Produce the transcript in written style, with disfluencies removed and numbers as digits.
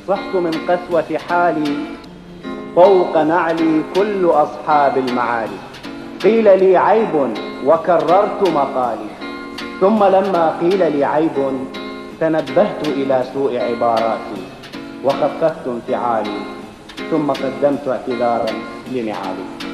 صحت من قسوة حالي فوق نعلي كل أصحاب المعالي. قيل لي عيب وكررت مقالي، ثم لما قيل لي عيب تنبهت إلى سوء عباراتي وخففت انفعالي، ثم قدمت اعتذارا لنعالي.